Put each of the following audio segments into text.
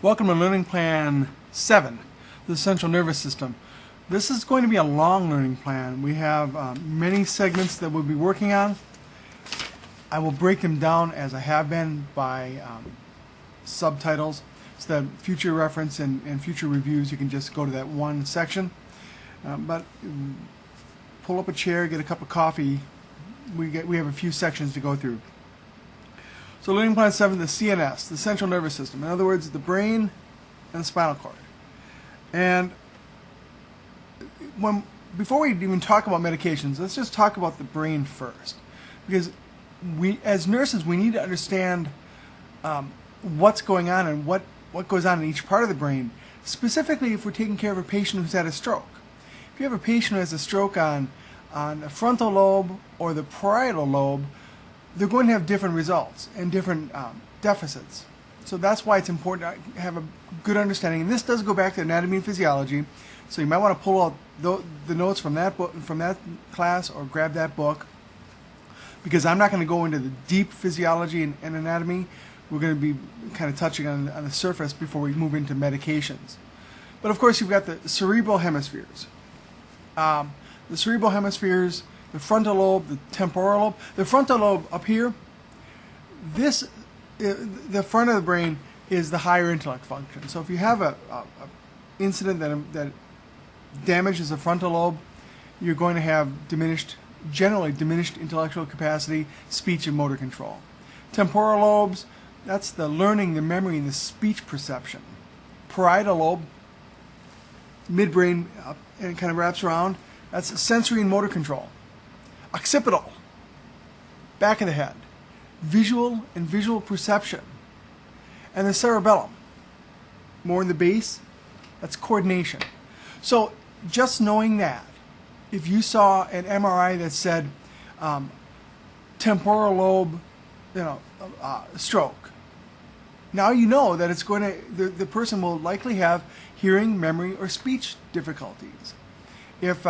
Welcome to Learning Plan 7, the central nervous system. This is going to be a long learning plan. We have many segments that we'll be working on. I will break them down as I have been by subtitles, so that future reference and future reviews you can just go to that one section. But pull up a chair, get a cup of coffee. We have a few sections to go through. So Learning Plan 7, the CNS, the central nervous system. In other words, the brain and the spinal cord. And before we even talk about medications, let's just talk about the brain first. Because we, as nurses, we need to understand what's going on and what goes on in each part of the brain. Specifically, if we're taking care of a patient who's had a stroke. If you have a patient who has a stroke on the frontal lobe or the parietal lobe, they're going to have different results and different deficits. So that's why it's important to have a good understanding. And this does go back to anatomy and physiology. So you might want to pull out the notes from that book, from that class, or grab that book, because I'm not going to go into the deep physiology and anatomy. We're going to be kind of touching on the surface before we move into medications. But of course, you've got the cerebral hemispheres. The cerebral hemispheres, the frontal lobe, the temporal lobe. The frontal lobe up here, the front of the brain is the higher intellect function. So if you have a incident that damages the frontal lobe, you're going to have generally diminished intellectual capacity, speech and motor control. Temporal lobes, that's the learning, the memory, and the speech perception. Parietal lobe, midbrain, and it kind of wraps around. That's sensory and motor control. Occipital, back of the head, visual and visual perception. And the cerebellum, more in the base, that's coordination. So just knowing that, if you saw an MRI that said temporal lobe, stroke, now you know that it's going to, the person will likely have hearing, memory, or speech difficulties. If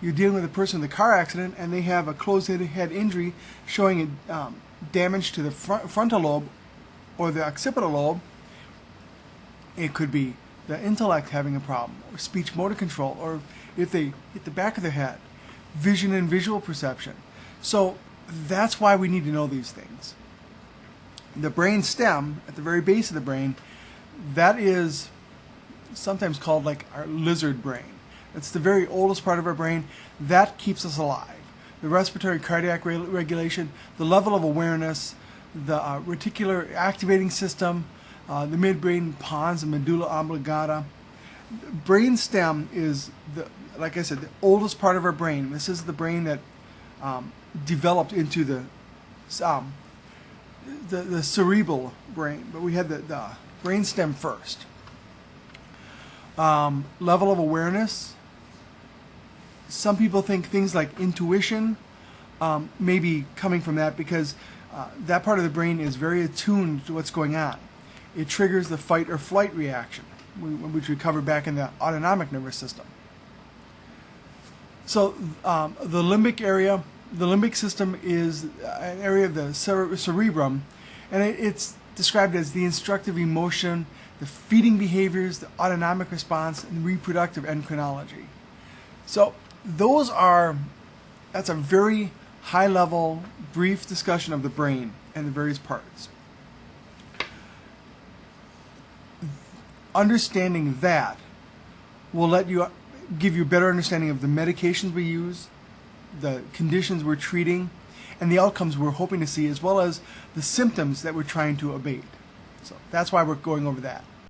you're dealing with a person with a car accident and they have a closed head injury showing damage to the frontal lobe or the occipital lobe, it could be the intellect having a problem, or speech motor control, or if they hit the back of the head, vision and visual perception. So that's why we need to know these things. The brain stem, at the very base of the brain, that is sometimes called like our lizard brain. It's the very oldest part of our brain. That keeps us alive. The respiratory cardiac regulation, the level of awareness, the reticular activating system, the midbrain pons and medulla oblongata. Brain stem is, like I said, the oldest part of our brain. This is the brain that developed into the cerebral brain, but we had the brain stem first. Level of awareness. Some people think things like intuition may be coming from that, because that part of the brain is very attuned to what's going on. It triggers the fight or flight reaction, which we covered back in the autonomic nervous system. So the limbic area, the limbic system is an area of the cerebrum, and it's described as the instructive emotion, the feeding behaviors, the autonomic response, and reproductive endocrinology. So that's a very high-level, brief discussion of the brain and the various parts. Understanding that will give you a better understanding of the medications we use, the conditions we're treating, and the outcomes we're hoping to see, as well as the symptoms that we're trying to abate. So that's why we're going over that.